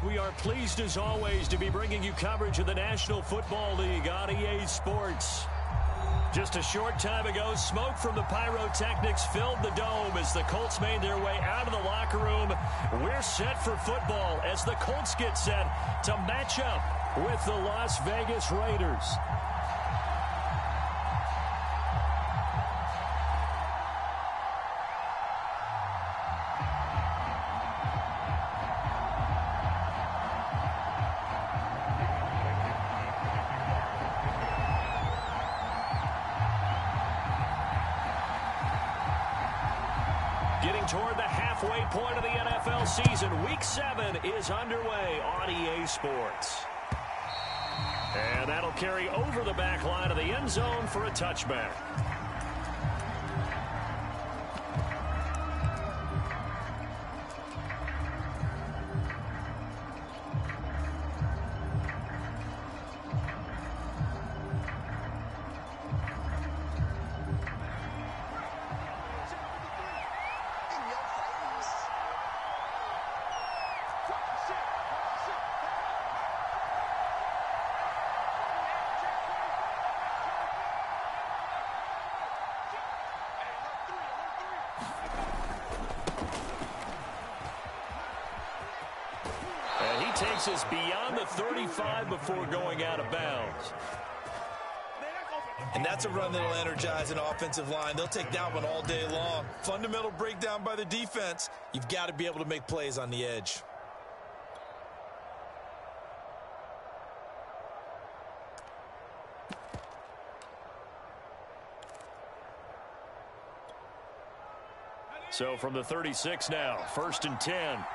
we are pleased as always to be bringing you coverage of the National Football League on EA Sports. Just a short time ago, smoke from the pyrotechnics filled the dome as the Colts made their way out of the locker room. We're set for football as the Colts get set to match up with the Las Vegas Raiders. Toward the halfway point of the NFL season, Week 7 is underway on EA Sports. And that'll carry over the back line of the end zone for a touchback. Takes us beyond the 35 before going out of bounds. And that's a run that'll energize an offensive line. They'll take that one all day long. Fundamental breakdown by the defense. You've got to be able to make plays on the edge. So from the 36 now, 1st and 10.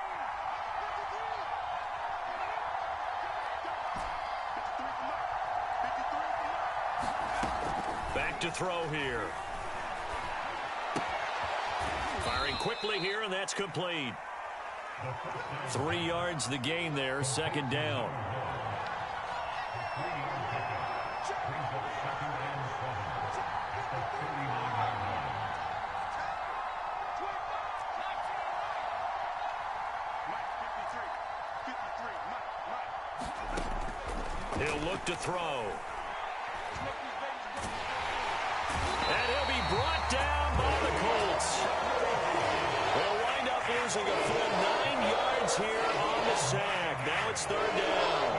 To throw here. Firing quickly here, and that's complete. 3 yards the gain there, 2nd down. He'll look to throw. And he'll be brought down by the Colts. They'll wind up losing a full 9 yards here on the sack. Now it's 3rd down.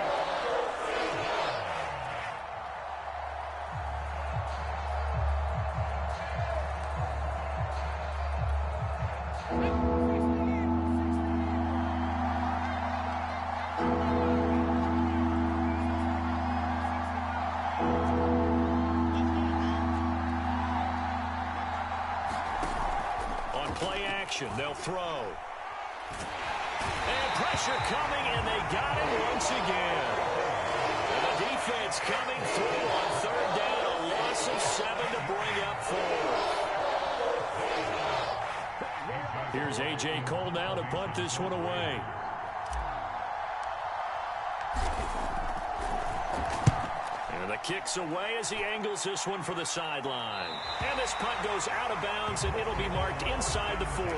They'll throw. And pressure coming, and they got it once again. And the defense coming through on 3rd down, a loss of 7 to bring up 4. Here's A.J. Cole now to punt this one away. And the kick's away as he angles this one for the sideline. And this punt goes out of bounds, and it'll be marked inside the 40.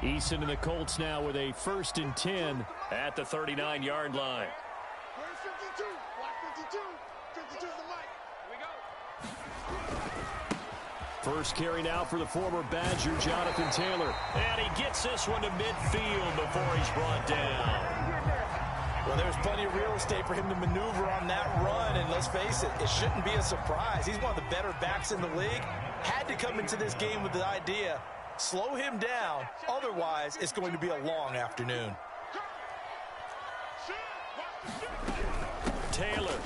Eason and the Colts now with a 1st and 10 at the 39-yard line. Where's 52? Block 52. 52's the mic. Here we go. First carry now for the former Badger, Jonathan Taylor. And he gets this one to midfield before he's brought down. Well, there's plenty of real estate for him to maneuver on that run, and let's face it, it shouldn't be a surprise. He's one of the better backs in the league. Had to come into this game with the idea, slow him down, otherwise it's going to be a long afternoon. Taylor.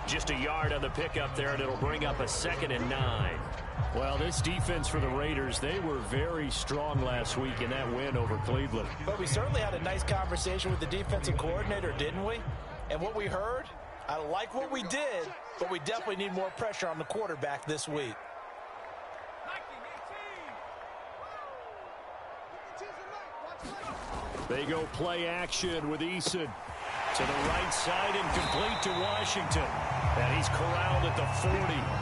Just a yard on the pickup there, and it'll bring up a 2nd and 9. Well, this defense for the Raiders, they were very strong last week in that win over Cleveland. But we certainly had a nice conversation with the defensive coordinator, didn't we? And what we heard, I like what we did, but we definitely need more pressure on the quarterback this week. They go play action with Eason. To the right side and complete to Washington. And he's corralled at the 40,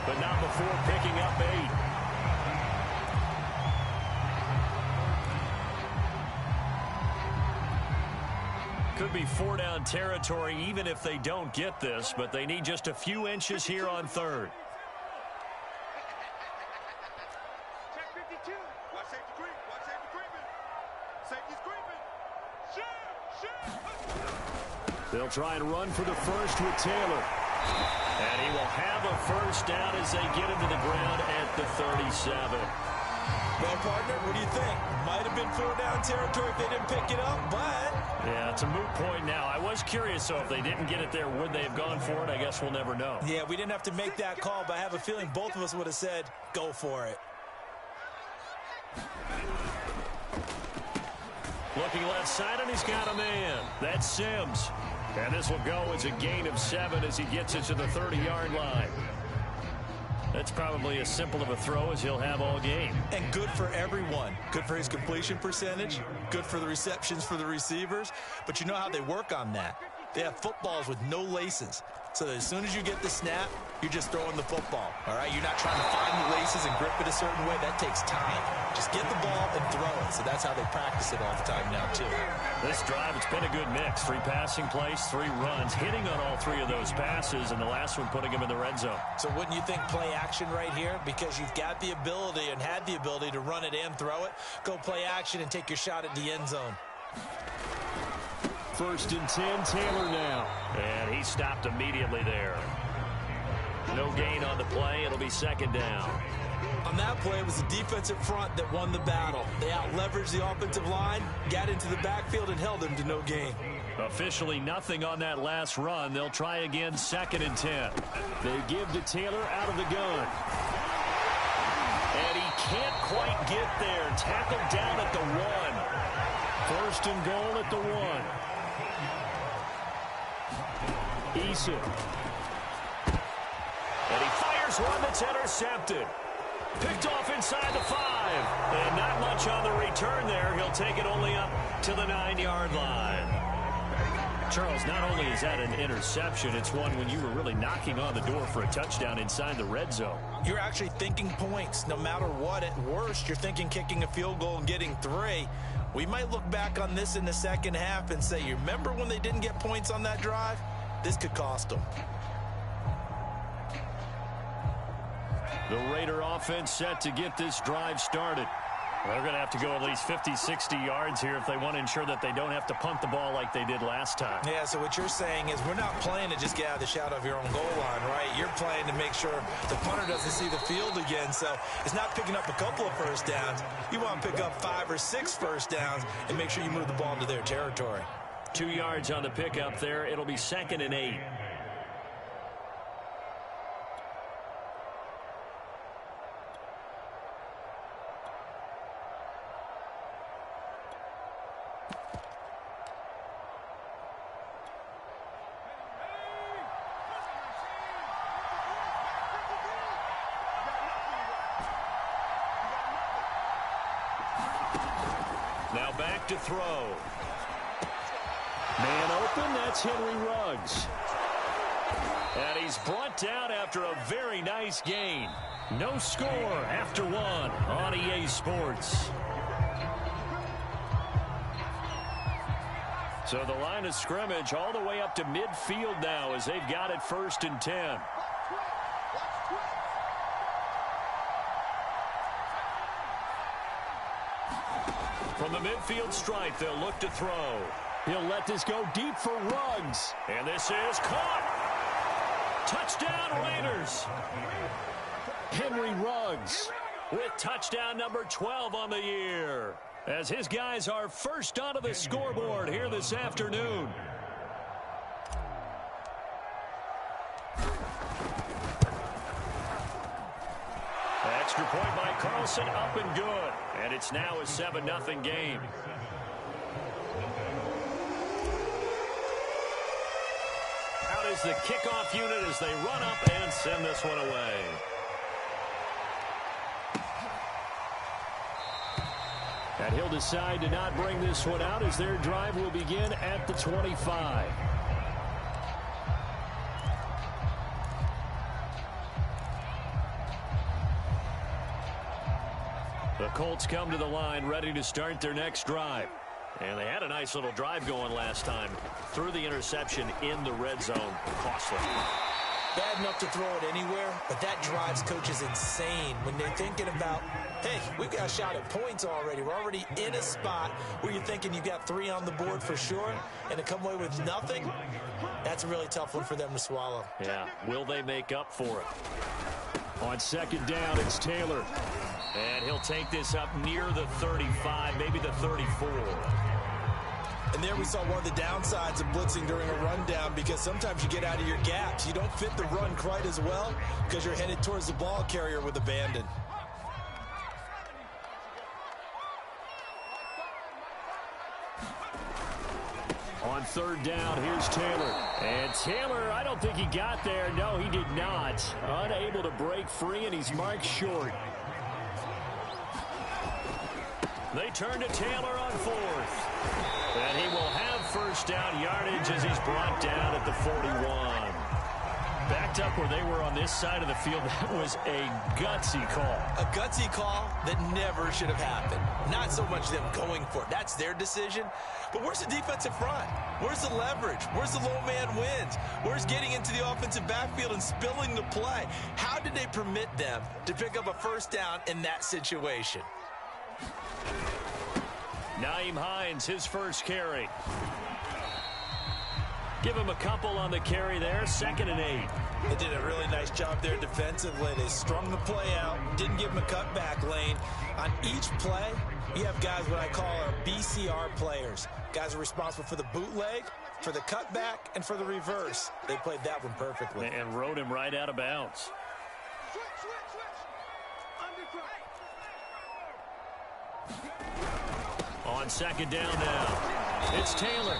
but not before picking up 8. Could be 4-down territory even if they don't get this, but they need just a few inches here on 3rd. Check 52. Watch safety creep. Watch safety creeping. Safety's creeping. Shoot. They'll try and run for the first with Taylor. And he will have a first down as they get him to the ground at the 37. Well, partner, what do you think? Might have been 4-down territory if they didn't pick it up, but... Yeah, it's a moot point now. I was curious, so if they didn't get it there, would they have gone for it? I guess we'll never know. Yeah, we didn't have to make that call, but I have a feeling both of us would have said, go for it. Looking left side, and he's got a man. That's Sims. And this will go as a gain of 7 as he gets it to the 30-yard line. That's probably as simple of a throw as he'll have all game. And good for everyone. Good for his completion percentage. Good for the receptions for the receivers. But you know how they work on that. They have footballs with no laces. So that as soon as you get the snap, you're just throwing the football. All right? You're not trying to find the laces and grip it a certain way. That takes time. Just get the ball and throw it. So that's how they practice it all the time now, too. This drive, it's been a good mix. 3 passing plays, 3 runs, hitting on all 3 of those passes, and the last one putting him in the red zone. So wouldn't you think play action right here? Because you've got the ability and had the ability to run it and throw it. Go play action and take your shot at the end zone. 1st and 10, Taylor now. And he stopped immediately there. No gain on the play. It'll be 2nd down. On that play, it was the defensive front that won the battle. They out-leveraged the offensive line, got into the backfield, and held him to no gain. Officially nothing on that last run. They'll try again, 2nd and 10. They give to Taylor out of the gun. And he can't quite get there. Tackled down at the 1. 1st and goal at the 1. Eason. And he fires one that's intercepted. Picked off inside the 5. And not much on the return there. He'll take it only up to the 9-yard line. Charles, not only is that an interception, it's one when you were really knocking on the door for a touchdown inside the red zone. You're actually thinking points no matter what. At worst, you're thinking kicking a field goal and getting 3. We might look back on this in the second half and say, you remember when they didn't get points on that drive? This could cost them. The Raider offense set to get this drive started. They're going to have to go at least 50, 60 yards here if they want to ensure that they don't have to punt the ball like they did last time. Yeah, so what you're saying is we're not playing to just get out of the shadow of your own goal line, right? You're playing to make sure the punter doesn't see the field again. So it's not picking up a couple of first downs. You want to pick up 5 or 6 first downs and make sure you move the ball into their territory. 2 yards on the pickup there. It'll be 2nd and 8. Now back to throw. Man open, that's Henry Ruggs. And he's brought down after a very nice gain. No score after 1 on EA Sports. So the line of scrimmage all the way up to midfield now as they've got it 1st and 10. From the midfield stripe, they'll look to throw. He'll let this go deep for Ruggs. And this is caught. Touchdown, Raiders. Henry Ruggs with touchdown number 12 on the year, as his guys are first onto the scoreboard here this afternoon. Extra point by Carlson, up and good. And it's now a 7-0 game. Out is the kickoff unit as they run up and send this one away. And he'll decide to not bring this one out as their drive will begin at the 25. The Colts come to the line ready to start their next drive. And they had a nice little drive going last time. Threw the interception in the red zone. Costly. Bad enough to throw it anywhere, but that drives coaches insane when they're thinking about, hey, we've got a shot at points already. We're already in a spot where you're thinking you've got 3 on the board for sure, and to come away with nothing, that's a really tough one for them to swallow. Yeah, will they make up for it? On second down, it's Taylor. And he'll take this up near the 35, maybe the 34. And there we saw one of the downsides of blitzing during a rundown, because sometimes you get out of your gaps. You don't fit the run quite as well because you're headed towards the ball carrier with abandon. On third down, here's Taylor. And Taylor, I don't think he got there. No, he did not. Unable to break free, and he's marked short. They turn to Taylor on fourth. And he will have first down yardage as he's brought down at the 41. Backed up where they were on this side of the field. That was a gutsy call. A gutsy call that never should have happened. Not so much them going for it. That's their decision. But where's the defensive front? Where's the leverage? Where's the low man wins? Where's getting into the offensive backfield and spilling the play? How did they permit them to pick up a first down in that situation? Nyheim Hines, his first carry. Give him a couple on the carry there. 2nd and 8. They did a really nice job there defensively. They strung the play out, didn't give him a cutback lane. On each play, you have guys what I call our BCR players. Guys are responsible for the bootleg, for the cutback, and for the reverse. They played that one perfectly. And rode him right out of bounds. On second down now, it's Taylor.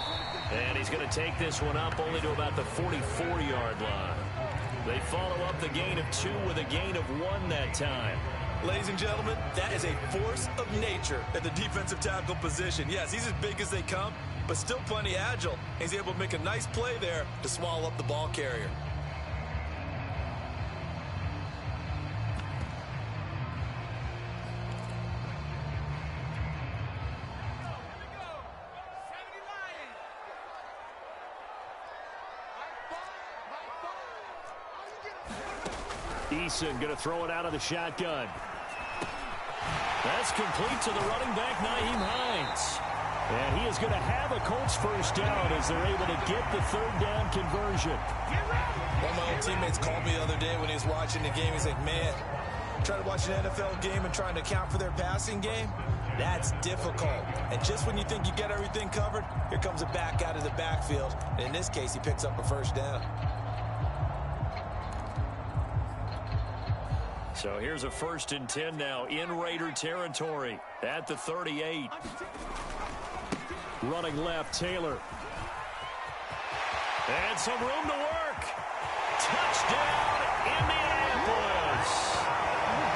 And he's going to take this one up only to about the 44-yard line. They follow up the gain of 2 with a gain of 1 that time. Ladies and gentlemen, that is a force of nature at the defensive tackle position. Yes, he's as big as they come, but still plenty agile. He's able to make a nice play there to swallow up the ball carrier. Eason going to throw it out of the shotgun. That's complete to the running back, Nyheim Hines. And he is going to have a Colts first down as they're able to get the 3rd down conversion. One of my old teammates called me the other day when he was watching the game. He's like, man, trying to watch an NFL game and trying to account for their passing game, that's difficult. And just when you think you get everything covered, here comes a back out of the backfield. And in this case, he picks up a first down. So here's a 1st and 10 now in Raider territory at the 38. Running left, Taylor. And some room to work. Touchdown, Indianapolis.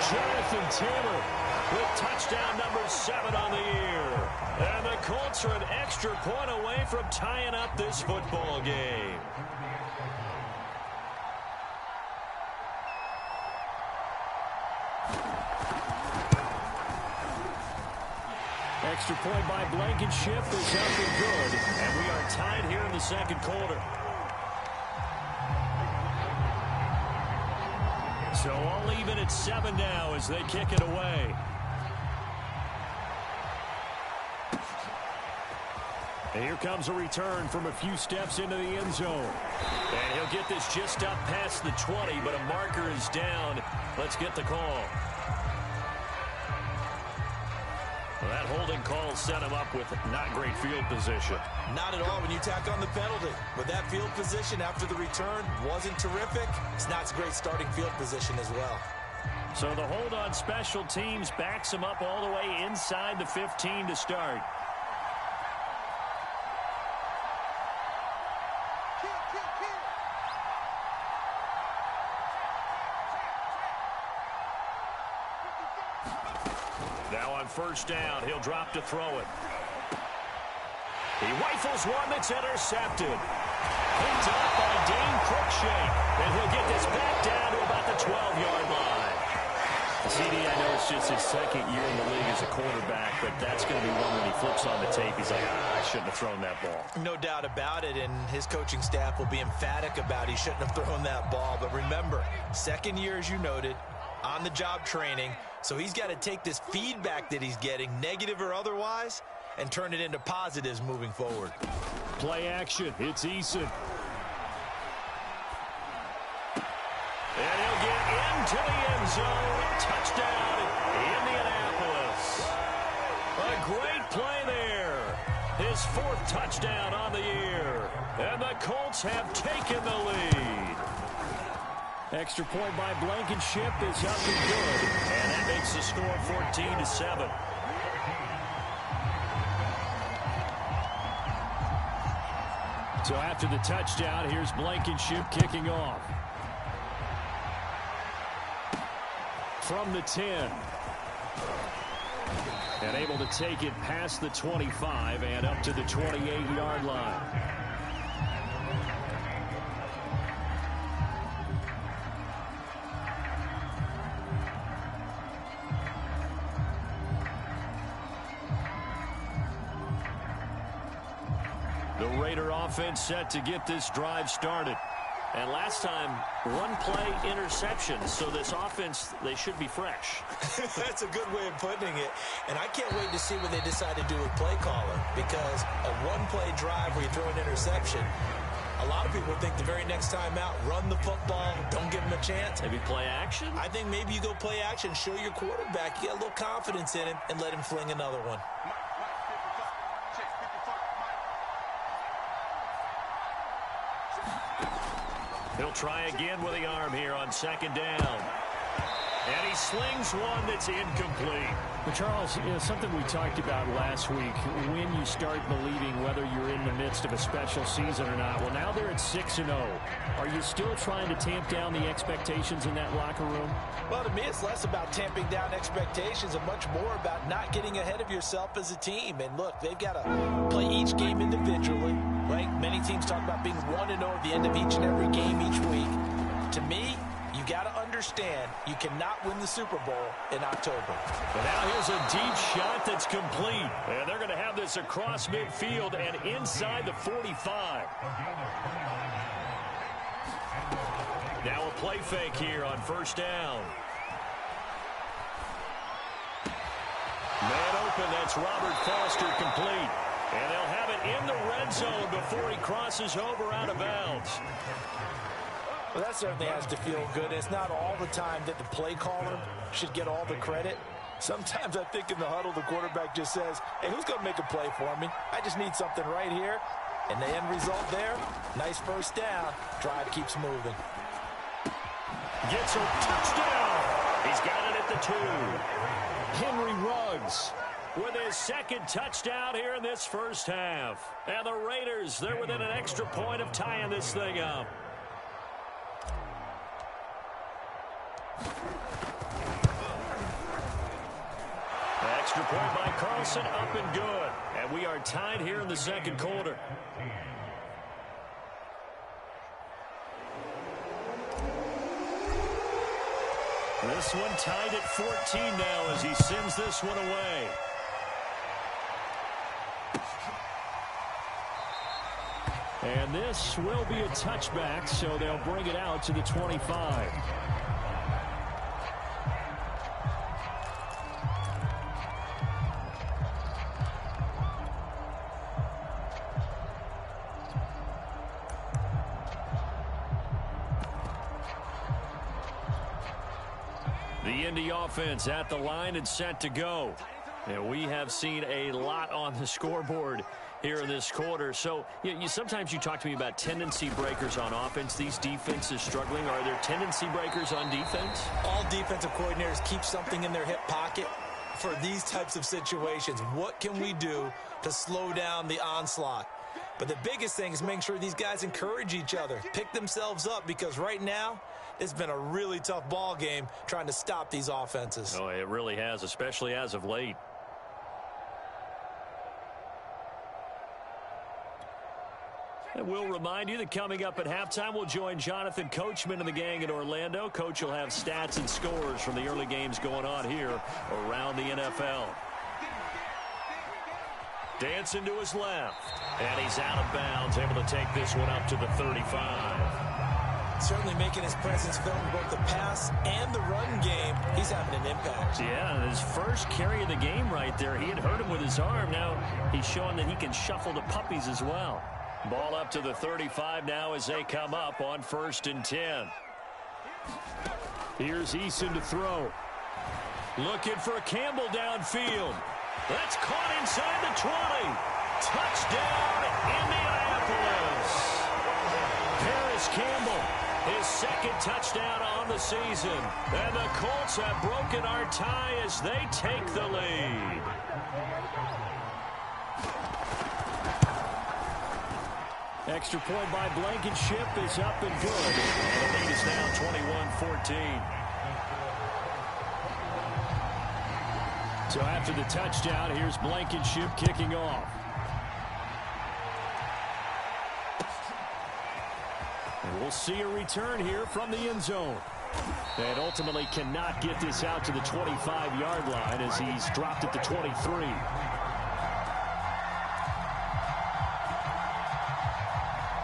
Jonathan Taylor with touchdown number 7 on the year. And the Colts are an extra point away from tying up this football game. Extra point by Blankenship is up and good. And we are tied here in the 2nd quarter. So all even at 7 now as they kick it away. And here comes a return from a few steps into the end zone. And he'll get this just up past the 20, but a marker is down. Let's get the call. Well, that holding call set him up with not great field position. Not at all when you tack on the penalty. But that field position after the return wasn't terrific. It's not a great starting field position as well. So the hold on special teams backs him up all the way inside the 15 to start. Now on first down, he'll drop to throw it. He rifles one that's intercepted. Picked up by Dane Cruikshank. And he'll get this back down to about the 12-yard line. CD, I know it's just his second year in the league as a quarterback, but that's going to be one when he flips on the tape. He's like, I shouldn't have thrown that ball. No doubt about it, and his coaching staff will be emphatic about he shouldn't have thrown that ball. But remember, second year, as you noted, on-the-job training, so he's got to take this feedback that he's getting, negative or otherwise, and turn it into positives moving forward. Play action. It's Eason. And he'll get into the end zone. Touchdown, Indianapolis. A great play there. His fourth touchdown on the year. And the Colts have taken the lead. Extra point by Blankenship is up and good. And that makes the score 14-7. So after the touchdown, here's Blankenship kicking off. From the 10. And able to take it past the 25 and up to the 28-yard line. The Raider offense set to get this drive started. And last time, one play interception. So this offense, they should be fresh. That's a good way of putting it. And I can't wait to see what they decide to do with play calling. Because a one-play drive where you throw an interception, a lot of people think the very next time out, run the football, don't give them a chance. Maybe play action? I think maybe you go play action, show your quarterback, you got a little confidence in him, and let him fling another one. He'll try again with the arm here on second down. And he slings one that's incomplete. But Charles, something we talked about last week, when you start believing whether you're in the midst of a special season or not. Well, now they're at 6-0. Are you still trying to tamp down the expectations in that locker room? Well, to me, it's less about tamping down expectations and much more about not getting ahead of yourself as a team. And look, they've got to play each game individually, right? Many teams talk about being 1-0 at the end of each and every game each week. To me, you got to understand you cannot win the Super Bowl in October. But now here's a deep shot that's complete. And they're going to have this across midfield and inside the 45. Now a play fake here on first down. Man open, that's Robert Foster complete. And they'll have it in the red zone before he crosses over out of bounds. Well, that certainly has to feel good. It's not all the time that the play caller should get all the credit. Sometimes I think in the huddle, the quarterback just says, hey, who's going to make a play for me? I just need something right here. And the end result there, nice first down. Drive keeps moving. Gets a touchdown. He's got it at the 2. Henry Ruggs with his second touchdown here in this first half. And the Raiders, they're within an extra point of tying this thing up. Extra point by Carlson, up and good. And we are tied here in the second quarter. This one tied at 14 now as he sends this one away. And this will be a touchback, so they'll bring it out to the 25. The Indy offense at the line and set to go. And we have seen a lot on the scoreboard here in this quarter. So sometimes you talk to me about tendency breakers on offense. These defenses struggling. Are there tendency breakers on defense? All defensive coordinators keep something in their hip pocket for these types of situations. What can we do to slow down the onslaught? But the biggest thing is making sure these guys encourage each other, pick themselves up, because right now it's been a really tough ball game trying to stop these offenses. Oh, it really has, especially as of late. And we'll remind you that coming up at halftime, we'll join Jonathan Coachman and the gang in Orlando. Coach will have stats and scores from the early games going on here around the NFL. Dancing to his left. And he's out of bounds, able to take this one up to the 35. Certainly making his presence felt in both the pass and the run game. He's having an impact. Yeah, his first carry of the game right there. He had hurt him with his arm. Now he's showing that he can shuffle the puppies as well. Ball up to the 35 now as they come up on 1st and 10. Here's Eason to throw. Looking for Campbell downfield. That's caught inside the 20. Touchdown, Indianapolis. Paris Campbell, his second touchdown on the season. And the Colts have broken our tie as they take the lead. Extra point by Blankenship is up and good. The lead is now 21-14. So after the touchdown, here's Blankenship kicking off. And we'll see a return here from the end zone. And ultimately cannot get this out to the 25-yard line as he's dropped at the 23.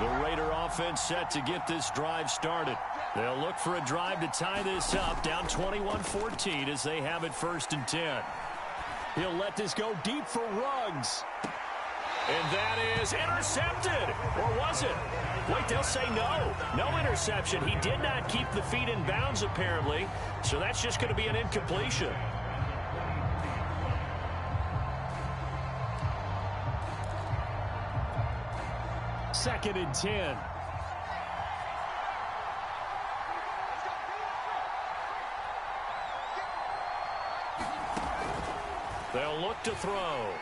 The Raider offense set to get this drive started. They'll look for a drive to tie this up, down 21-14 as they have it 1st and 10. He'll let this go deep for Ruggs. And that is intercepted. Or was it? Wait, they'll say no. No interception. He did not keep the feet in bounds, apparently. So that's just going to be an incompletion. Second and 10. They'll look to throw.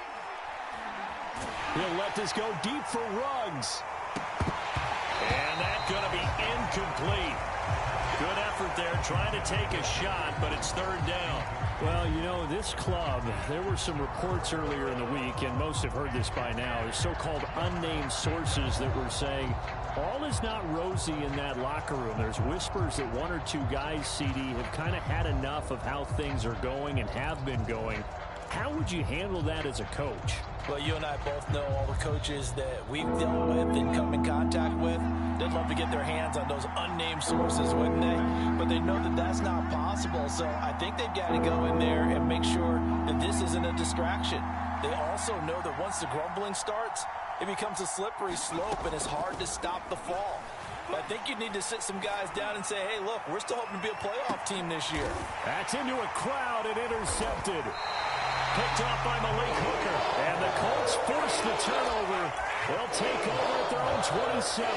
He'll let this go deep for Ruggs. And that's going to be incomplete. Good effort there, trying to take a shot, but it's 3rd down. Well, you know, this club, there were some reports earlier in the week, and most have heard this by now, there's so-called unnamed sources that were saying all is not rosy in that locker room. There's whispers that 1 or 2 guys, CD, have kind of had enough of how things are going and have been going. How would you handle that as a coach? Well, you and I both know all the coaches that we've dealt with and come in contact with. They'd love to get their hands on those unnamed sources, wouldn't they? But they know that that's not possible. So I think they've got to go in there and make sure that this isn't a distraction. They also know that once the grumbling starts, it becomes a slippery slope and it's hard to stop the fall. But I think you need to sit some guys down and say, hey, look, we're still hoping to be a playoff team this year. That's into a crowd and intercepted. Picked off by Malik Hooker. And the Colts force the turnover. They'll take over at their own 27.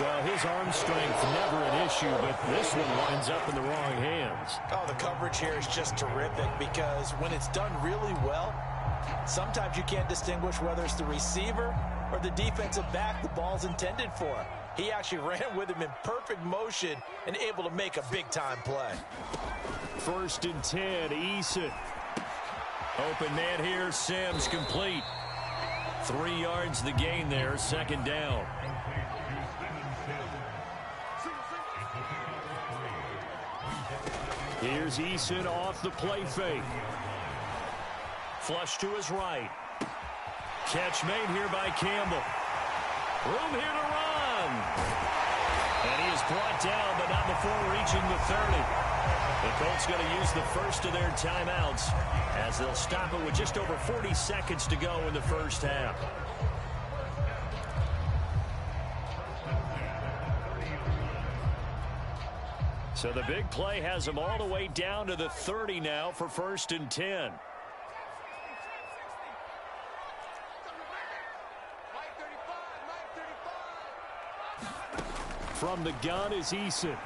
Well, his arm strength never an issue, but this one winds up in the wrong hands. Oh, the coverage here is just terrific because when it's done really well, sometimes you can't distinguish whether it's the receiver or the defensive back the ball's intended for. He actually ran with him in perfect motion and able to make a big-time play. 1st and 10, Eason. Open man here, Sims complete. 3 yards the gain there, 2nd down. Here's Eason off the play fake. Flush to his right. Catch made here by Campbell. Room here to run. And he is brought down, but not before reaching the 30. The Colts going to use the first of their timeouts as they'll stop it with just over 40 seconds to go in the first half. So the big play has them all the way down to the 30 now for 1st and 10. From the gun is Eason.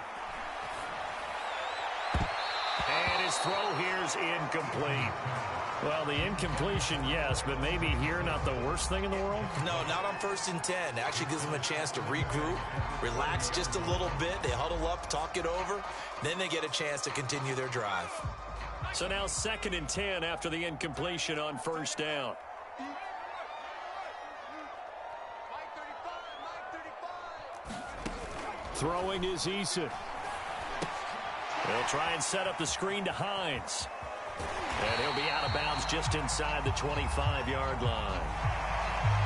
And his his throw here's incomplete. Well, the incompletion, yes, but maybe here not the worst thing in the world? No, not on 1st and 10. Actually gives them a chance to regroup, relax just a little bit. They huddle up, talk it over. Then they get a chance to continue their drive. So now 2nd and 10 after the incompletion on 1st down. Throwing is Eason. He'll try and set up the screen to Hines. And he'll be out of bounds just inside the 25-yard line.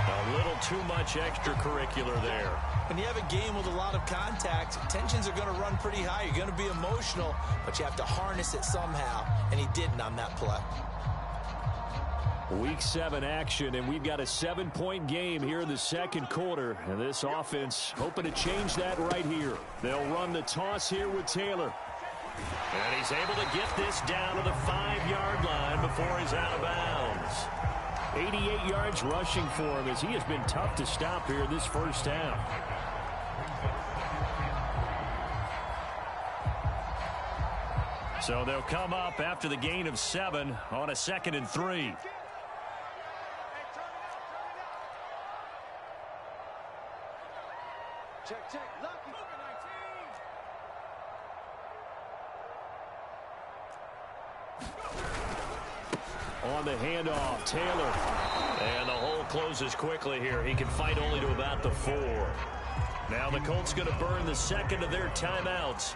A little too much extracurricular there. When you have a game with a lot of contact, tensions are going to run pretty high. You're going to be emotional, but you have to harness it somehow, and he didn't on that play. Week 7 action, and we've got a 7-point game here in the 2nd quarter. And this offense hoping to change that right here. They'll run the toss here with Taylor. And he's able to get this down to the 5-yard line before he's out of bounds. 88 yards rushing for him as he has been tough to stop here this first half. So they'll come up after the gain of 7 on a 2nd and 3. Check, check, lucky. On the handoff, Taylor. And the hole closes quickly here. He can fight only to about the 4. Now the Colts going to burn the 2nd of their timeouts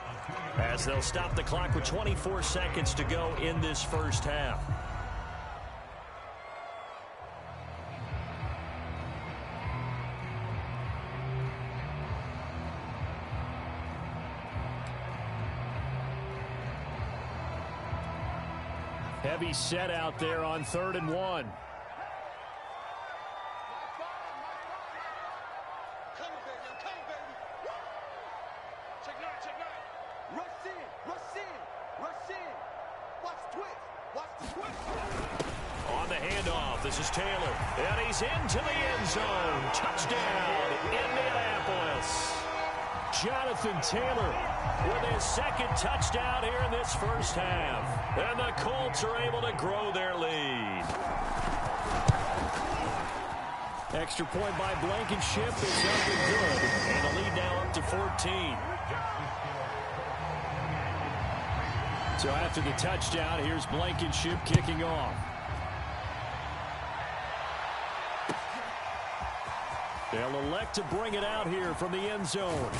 as they'll stop the clock with 24 seconds to go in this first half. Heavy set out there on 3rd and 1. Coming, baby. I'm coming, baby. Woo! Check 9, check 9. Rush in, rush in, rush in. Watch the twist. Watch the twist. On the handoff, this is Taylor. And he's into the end zone. Touchdown, Indianapolis. Jonathan Taylor with his 2nd touchdown here in this first half. And the Colts are able to grow their lead. Extra point by Blankenship is up and good. And the lead now up to 14. So after the touchdown, here's Blankenship kicking off. They'll elect to bring it out here from the end zone.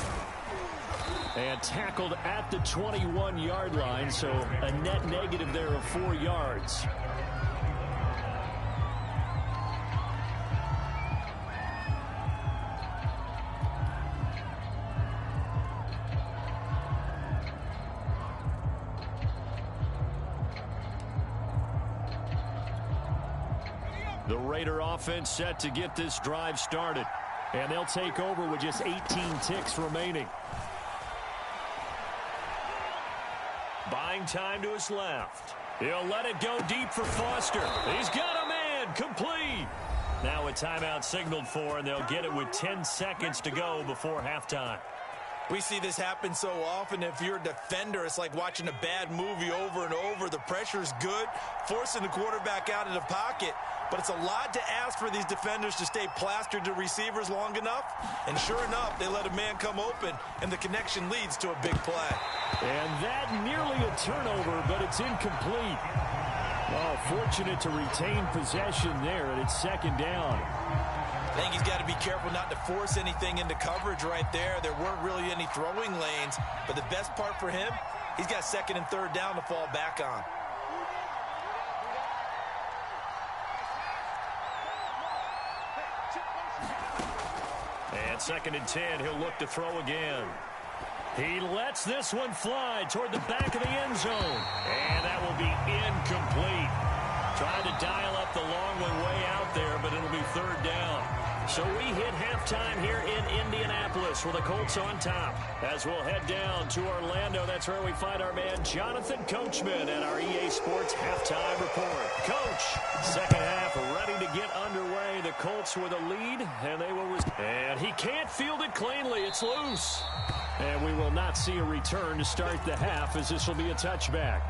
And tackled at the 21-yard line, so a net negative there of 4 yards. The Raider offense set to get this drive started. And they'll take over with just 18 ticks remaining. Buying time to his left. He'll let it go deep for Foster. He's got a man. Complete. Now a timeout signaled for, and they'll get it with 10 seconds to go before halftime. We see this happen so often. If you're a defender, it's like watching a bad movie over and over. The pressure's good, forcing the quarterback out of the pocket. But it's a lot to ask for these defenders to stay plastered to receivers long enough. And sure enough, they let a man come open, and the connection leads to a big play. And that nearly a turnover, but it's incomplete. Oh, fortunate to retain possession there, and it's 2nd down. I think he's got to be careful not to force anything into coverage right there. There weren't really any throwing lanes, but the best part for him, he's got 2nd and 3rd down to fall back on. And 2nd and 10, he'll look to throw again. He lets this one fly toward the back of the end zone. And that will be incomplete. Trying to dial up the long one way out there, but it'll be 3rd down. So we hit halftime here in Indianapolis with the Colts on top. As we'll head down to Orlando, that's where we find our man Jonathan Coachman at our EA Sports Halftime Report. Coach, 2nd half ready to get underway. The Colts with a lead, and they will. And he can't field it cleanly. It's loose. And we will not see a return to start the half, as this will be a touchback.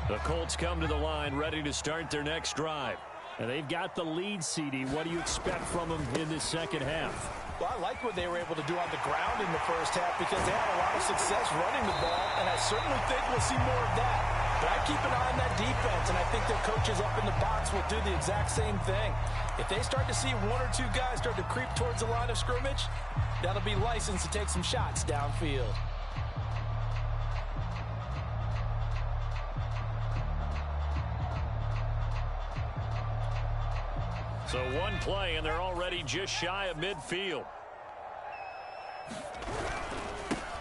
The Colts come to the line ready to start their next drive. And they've got the lead, CD. What do you expect from them in this second half? Well, I like what they were able to do on the ground in the first half because they had a lot of success running the ball, and I certainly think we'll see more of that. But I keep an eye on that defense, and I think their coaches up in the box will do the exact same thing. If they start to see one or two guys start to creep towards the line of scrimmage, that'll be licensed to take some shots downfield. So one play, and they're already just shy of midfield.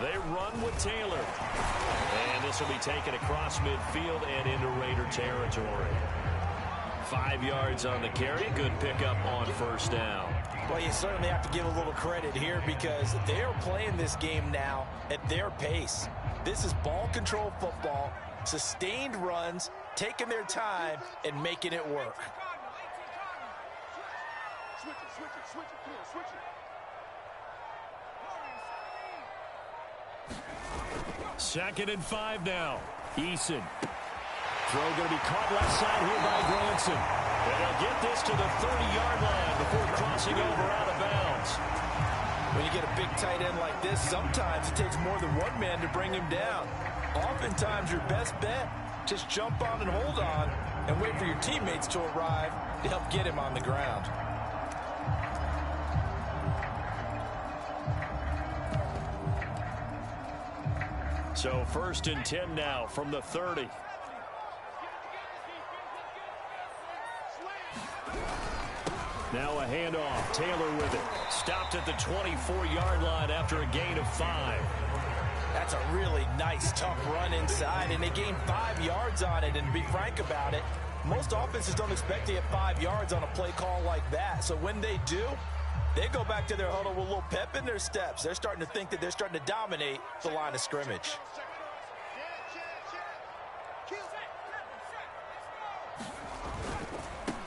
They run with Taylor. And this will be taken across midfield and into Raider territory. 5 yards on the carry. Good pickup on first down. Well, you certainly have to give a little credit here because they are playing this game now at their pace. This is ball control football, sustained runs, taking their time, and making it work. Switch it, come on, switch it. 2nd and 5 now. Eason. Throw going to be caught left side here by Granson. And they'll get this to the 30-yard line before crossing over out of bounds. When you get a big tight end like this, sometimes it takes more than one man to bring him down. Oftentimes, your best bet, just jump on and hold on and wait for your teammates to arrive to help get him on the ground. So 1st and 10 now from the 30. Now a handoff. Taylor with it. Stopped at the 24-yard line after a gain of 5. That's a really nice, tough run inside, and they gained 5 yards on it. And to be frank about it, most offenses don't expect to get 5 yards on a play call like that. So when they do, they go back to their huddle with a little pep in their steps. They're starting to think that they're starting to dominate the line of scrimmage.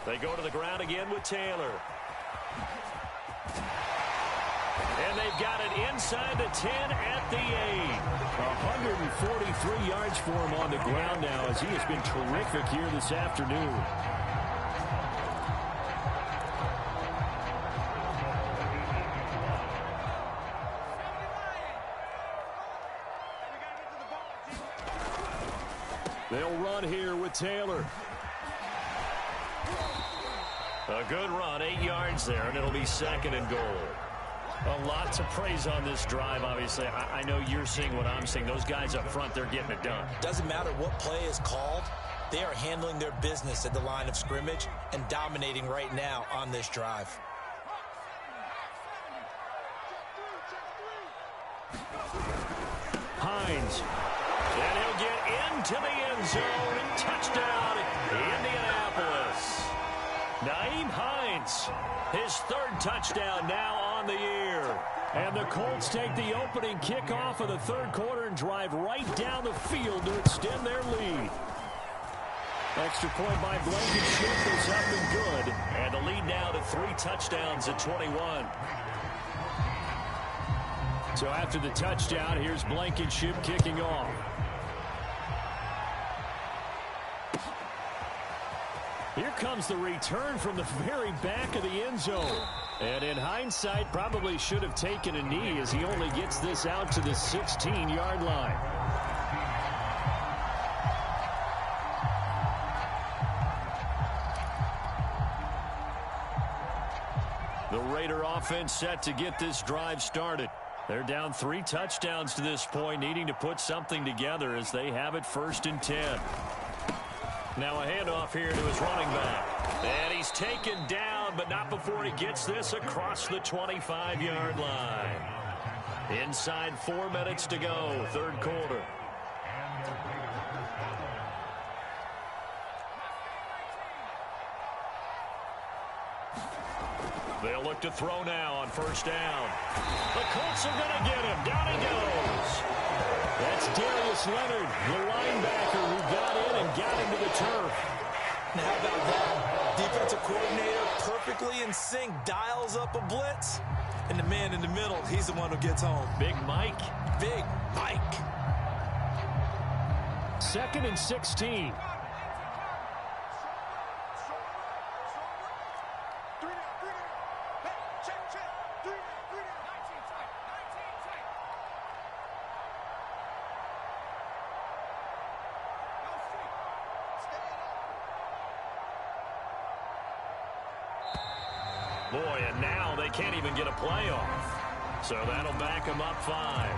They go to the ground again with Taylor. And they've got it inside the 10 at the 8. 143 yards for him on the ground now as he has been terrific here this afternoon. They'll run here with Taylor. A good run, 8 yards there, and it'll be 2nd and goal. A lot to praise on this drive, obviously. I know you're seeing what I'm seeing. Those guys up front, they're getting it done. Doesn't matter what play is called. They are handling their business at the line of scrimmage and dominating right now on this drive. Hines. And he'll get into the end zone. Touchdown, Indianapolis. Nyheim Hines, his 3rd touchdown now on the year. And the Colts take the opening kickoff of the 3rd quarter and drive right down the field to extend their lead. Extra point by Blankenship is up and good. And the lead now to 3 touchdowns at 21. So after the touchdown, here's Blankenship kicking off. Here comes the return from the very back of the end zone. And in hindsight, probably should have taken a knee as he only gets this out to the 16-yard line. The Raider offense set to get this drive started. They're down 3 touchdowns to this point, needing to put something together as they have it 1st and 10. Now a handoff here to his running back. And he's taken down, but not before he gets this across the 25-yard line. Inside 4 minutes to go, 3rd quarter. They'll look to throw now on 1st down. The Colts are going to get him. Down he goes. That's Darius Leonard, the linebacker who got in and got into the turf. Now, how about that? Defensive coordinator perfectly in sync, dials up a blitz, and the man in the middle, he's the one who gets home. Big Mike. Big Mike. 2nd and 16. Boy, and now they can't even get a play off. So that'll back them up 5.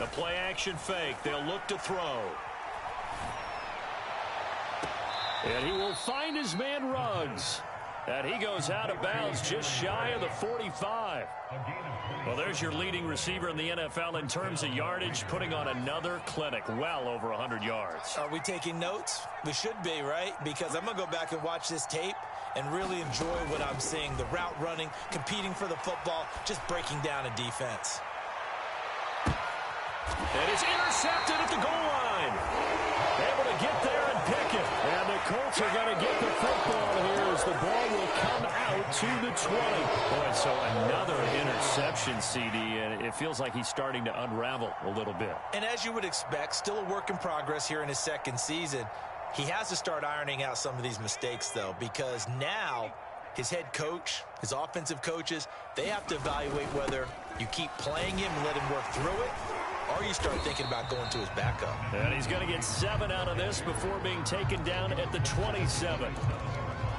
The play action fake. They'll look to throw. And he will find his man Ruggs. And he goes out of bounds just shy of the 45. Well, there's your leading receiver in the NFL in terms of yardage, putting on another clinic, well over 100 yards. Are we taking notes? We should be, right? Because I'm going to go back and watch this tape and really enjoy what I'm seeing. The route running, competing for the football, just breaking down a defense. And it's intercepted at the goal line. Able to get there and pick it. And the Colts are going to get the football here as the ball will come out to the 20. Boy, so another interception, CD, and it feels like he's starting to unravel a little bit. And as you would expect, still a work in progress here in his second season. He has to start ironing out some of these mistakes, though, because now his head coach, his offensive coaches, they have to evaluate whether you keep playing him and let him work through it, or you start thinking about going to his backup. And he's going to get 7 out of this before being taken down at the 27.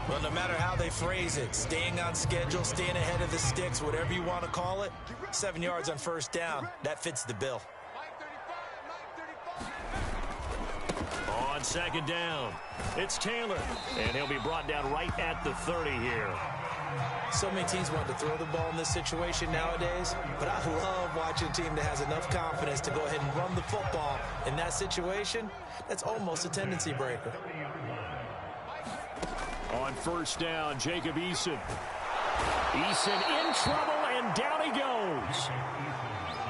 Well, no matter how they phrase it, staying on schedule, staying ahead of the sticks, whatever you want to call it, 7 yards on first down, that fits the bill. On second down, it's Taylor, and he'll be brought down right at the 30 here. So many teams want to throw the ball in this situation nowadays, but I love watching a team that has enough confidence to go ahead and run the football in that situation. That's almost a tendency breaker. On first down, Jacob Eason. Eason in trouble, and down he goes.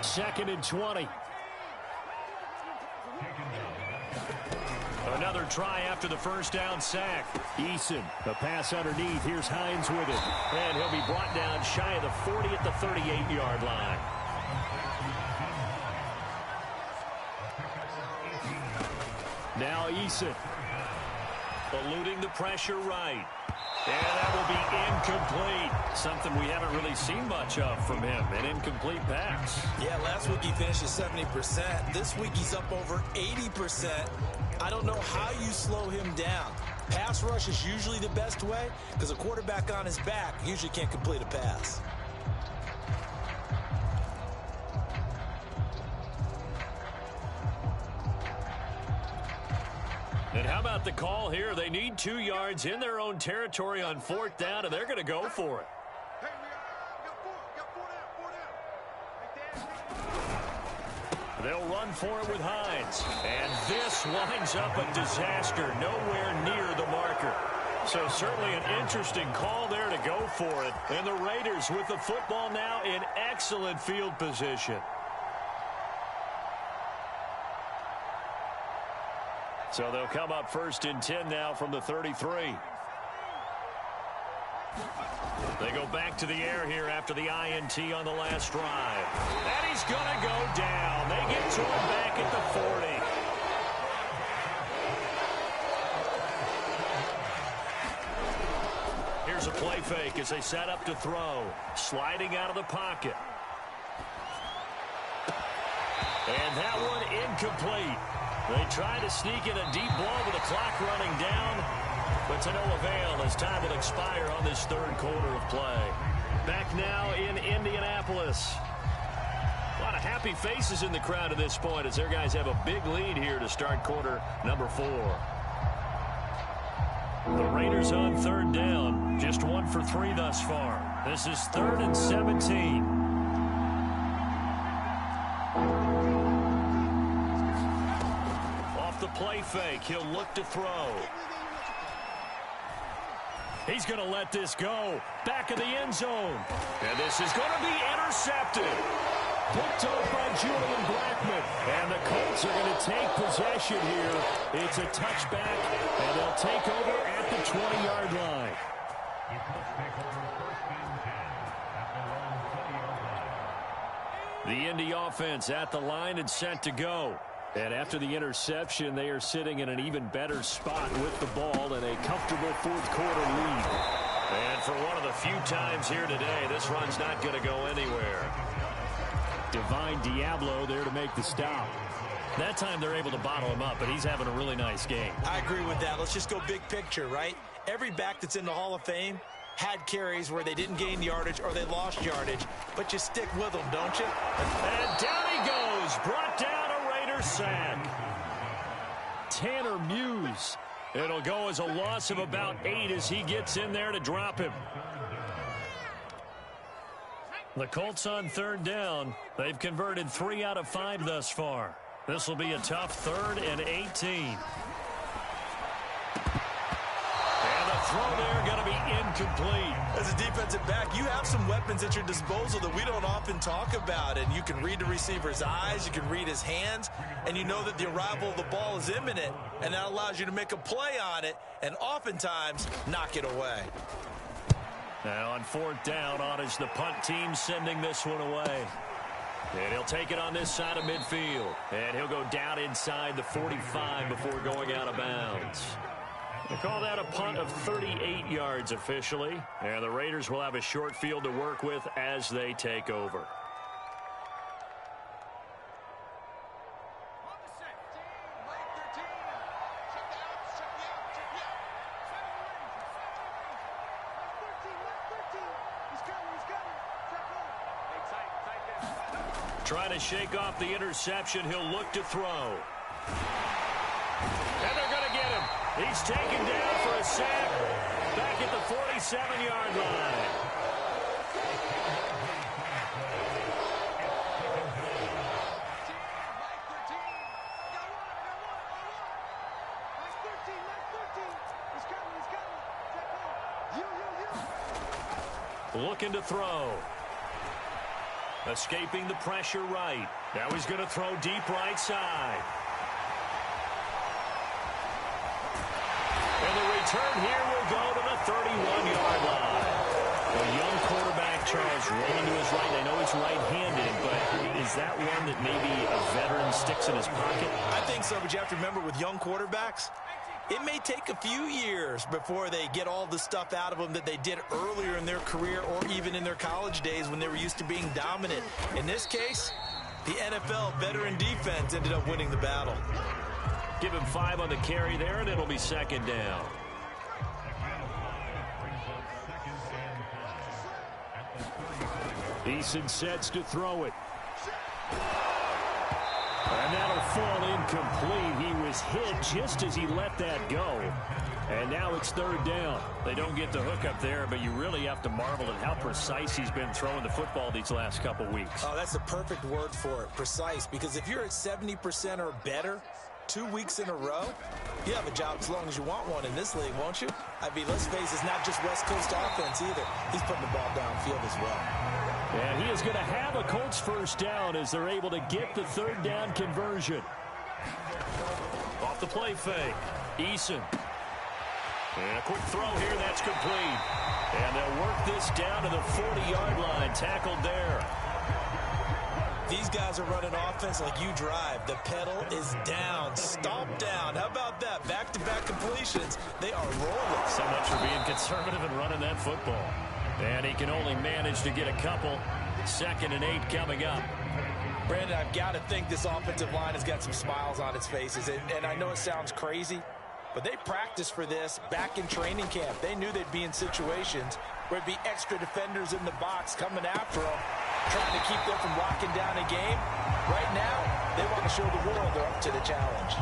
2nd and 20. Another try after the first down sack. Eason, the pass underneath. Here's Hines with it. And he'll be brought down shy of the 40 at the 38-yard line. Now Eason. Eluding the pressure right. And that will be incomplete. Something we haven't really seen much of from him. An incomplete pass. Yeah, last week he finished at 70%. This week he's up over 80%. I don't know how you slow him down. Pass rush is usually the best way because a quarterback on his back usually can't complete a pass. And how about the call here? They need 2 yards in their own territory on 4th down, and they're going to go for it. They'll run for it with Hines. And this winds up a disaster, nowhere near the marker. So certainly an interesting call there to go for it. And the Raiders with the football now in excellent field position. So they'll come up 1st and 10 now from the 33. They go back to the air here after the INT on the last drive. And he's going to go down. They get to him back at the 40. Here's a play fake as they set up to throw. Sliding out of the pocket. And that one incomplete. They try to sneak in a deep ball with the clock running down. But to no avail as time will expire on this 3rd quarter of play. Back now in Indianapolis. A lot of happy faces in the crowd at this point as their guys have a big lead here to start quarter number 4. The Raiders on 3rd down. Just 1 for 3 thus far. This is 3rd and 17. Off the play fake, he'll look to throw. He's going to let this go. Back of the end zone. And this is going to be intercepted. Picked up by Julian Blackmon. And the Colts are going to take possession here. It's a touchback, and they'll take over at the 20-yard line. The Indy offense at the line and set to go. And after the interception, they are sitting in an even better spot with the ball and a comfortable fourth-quarter lead. And for one of the few times here today, this run's not going to go anywhere. Divine Diablo there to make the stop. That time they're able to bottle him up, but he's having a really nice game. I agree with that. Let's just go big picture, right? Every back that's in the Hall of Fame had carries where they didn't gain yardage or they lost yardage, but you stick with them, don't you? And down he goes, brought down a Raider sack. Tanner Muse. It'll go as a loss of about 8 as he gets in there to drop him. The Colts on third down. They've converted 3 out of 5 thus far. This will be a tough 3rd and 18. And the throw there going to be incomplete. As a defensive back, you have some weapons at your disposal that we don't often talk about. And you can read the receiver's eyes, you can read his hands, and you know that the arrival of the ball is imminent. And that allows you to make a play on it and oftentimes knock it away. Now on 4th down, on is the punt team sending this one away. And he'll take it on this side of midfield. And he'll go down inside the 45 before going out of bounds. They call that a punt of 38 yards officially. And the Raiders will have a short field to work with as they take over. Trying to shake off the interception. He'll look to throw. And they're going to get him. He's taken down for a sack back at the 47-yard line. Looking to throw. Escaping the pressure right. Now he's going to throw deep right side. And the return here will go to the 31-yard line. A young quarterback, Charles, rolling to his right. I know he's right-handed, but is that one that maybe a veteran sticks in his pocket? I think so, but you have to remember with young quarterbacks, it may take a few years before they get all the stuff out of them that they did earlier in their career or even in their college days when they were used to being dominant. In this case, the NFL veteran defense ended up winning the battle. Give him 5 on the carry there, and it'll be 2nd down. Eason sets to throw it. And that'll fall incomplete. He was hit just as he let that go. And now it's 3rd down. They don't get the hook up there, but you really have to marvel at how precise he's been throwing the football these last couple weeks. Oh, that's the perfect word for it, precise. Because if you're at 70% or better 2 weeks in a row, you have a job as long as you want one in this league, won't you? I mean, let's face it, it's not just West Coast offense either. He's putting the ball downfield as well. And he is going to have a Colts 1st down as they're able to get the 3rd down conversion. Off the play fake. Eason. And a quick throw here, that's complete. And they'll work this down to the 40-yard line. Tackled there. These guys are running offense like you drive. The pedal is down. Stomp down. How about that? Back-to-back completions. They are rolling. So much for being conservative and running that football. And he can only manage to get a couple. 2nd and 8 coming up. Brandon, I've got to think this offensive line has got some smiles on its faces. And I know it sounds crazy, but they practiced for this back in training camp. They knew they'd be in situations where it'd be extra defenders in the box coming after them, trying to keep them from locking down a game. Right now, they want to show the world they're up to the challenge.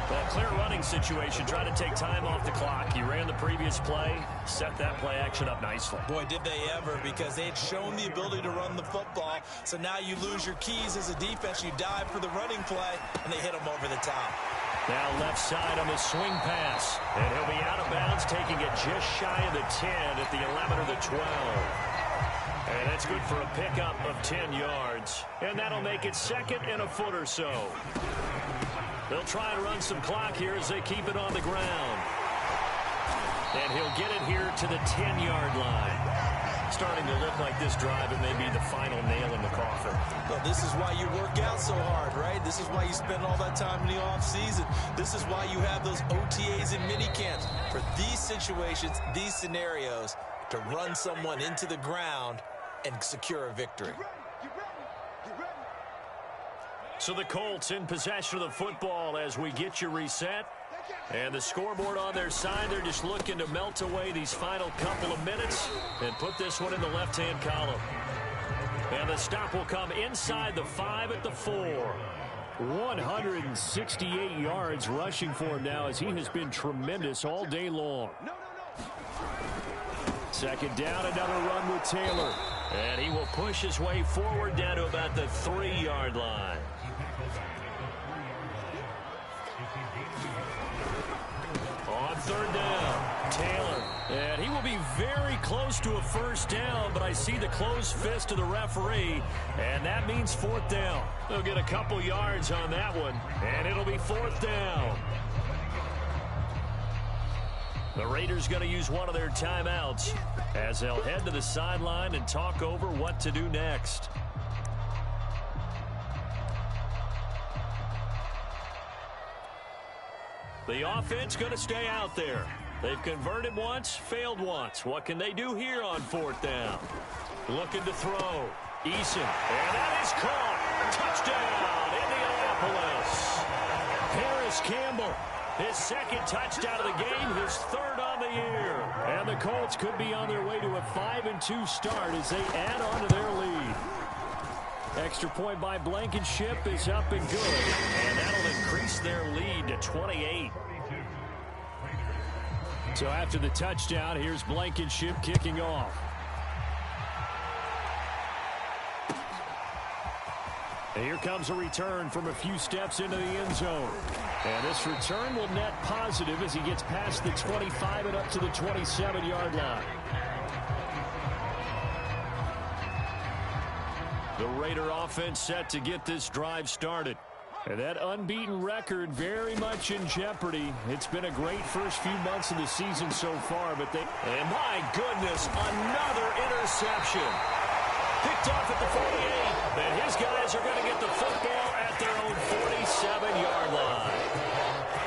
Well, clear running situation, trying to take time off the clock. He ran the previous play, set that play action up nicely. Boy, did they ever, because they had shown the ability to run the football. So now you lose your keys as a defense. You dive for the running play, and they hit them over the top. Now left side on the swing pass. And he'll be out of bounds, taking it just shy of the 10 at the 11 or the 12. And that's good for a pickup of 10 yards. And that'll make it 2nd and a foot or so. They'll try and run some clock here as they keep it on the ground. And he'll get it here to the 10-yard line. Starting to look like this drive, it may be the final nail in the coffin. Well, this is why you work out so hard, right? This is why you spend all that time in the offseason. This is why you have those OTAs and minicamps. For these situations, these scenarios, to run someone into the ground and secure a victory. So the Colts in possession of the football as we get you reset. And the scoreboard on their side, they're just looking to melt away these final couple of minutes and put this one in the left-hand column. And the stop will come inside the 5 at the 4. 168 yards rushing for him now as he has been tremendous all day long. Second down, another run with Taylor. And he will push his way forward down to about the 3-yard line. On third down, Taylor. And he will be very close to a first down, but I see the closed fist of the referee, and that means fourth down. They'll get a couple yards on that one, and it'll be fourth down. The Raiders going to use one of their timeouts as they'll head to the sideline and talk over what to do next. The offense going to stay out there. They've converted once, failed once. What can they do here on fourth down? Looking to throw. Eason. And that is caught. Touchdown, Indianapolis. Paris Campbell. His second touchdown of the game, his third on the year. And the Colts could be on their way to a 5-2 start as they add on to their lead. Extra point by Blankenship is up and good. And that'll increase their lead to 28. So after the touchdown, here's Blankenship kicking off. And here comes a return from a few steps into the end zone. And this return will net positive as he gets past the 25 and up to the 27-yard line. The Raider offense set to get this drive started. And that unbeaten record very much in jeopardy. It's been a great first few months of the season so far, but they... And my goodness, another interception. Picked off at the 48. And his guys are going to get the football at their own 47-yard line.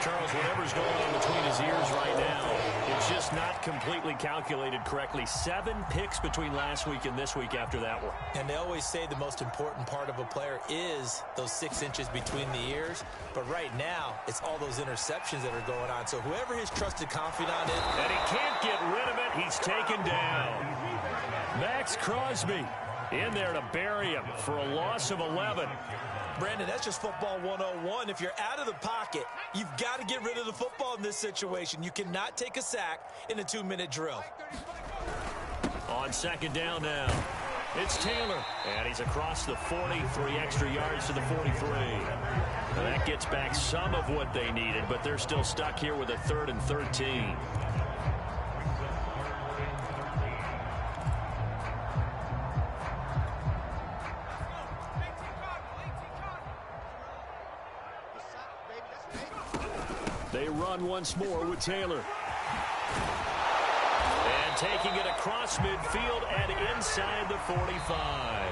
Charles, whatever's going on between his ears right now, it's just not completely calculated correctly. 7 picks between last week and this week after that one. And they always say the most important part of a player is those 6 inches between the ears. But right now, it's all those interceptions that are going on. So whoever his trusted confidant is... And he can't get rid of it. He's taken down. Max Crosby in there to bury him for a loss of 11. Brandon, that's just football 101. If you're out of the pocket, you've got to get rid of the football in this situation. You cannot take a sack in a 2-minute drill. On second down now, it's Taylor. And he's across the 40, 3 extra yards to the 43. Now that gets back some of what they needed, but they're still stuck here with a 3rd and 13. They run once more with Taylor. And taking it across midfield and inside the 45.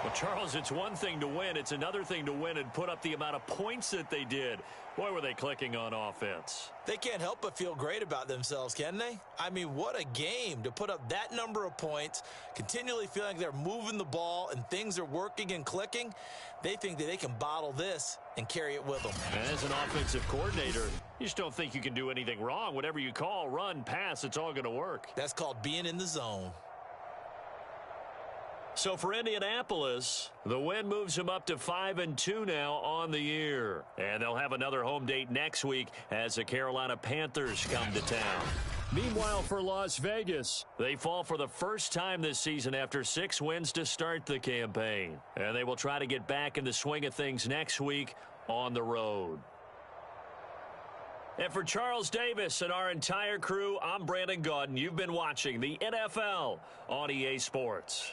Well, Charles, it's one thing to win. It's another thing to win and put up the amount of points that they did. Boy, were they clicking on offense. They can't help but feel great about themselves, can they? I mean, what a game to put up that number of points, continually feeling like they're moving the ball and things are working and clicking. They think that they can bottle this and carry it with them. And as an offensive coordinator, you just don't think you can do anything wrong. Whatever you call, run, pass, it's all going to work. That's called being in the zone. So for Indianapolis, the win moves them up to 5-2 now on the year. And they'll have another home date next week as the Carolina Panthers come to town. Meanwhile, for Las Vegas, they fall for the first time this season after 6 wins to start the campaign. And they will try to get back in the swing of things next week on the road. And for Charles Davis and our entire crew, I'm Brandon Gaudin. You've been watching the NFL on EA Sports.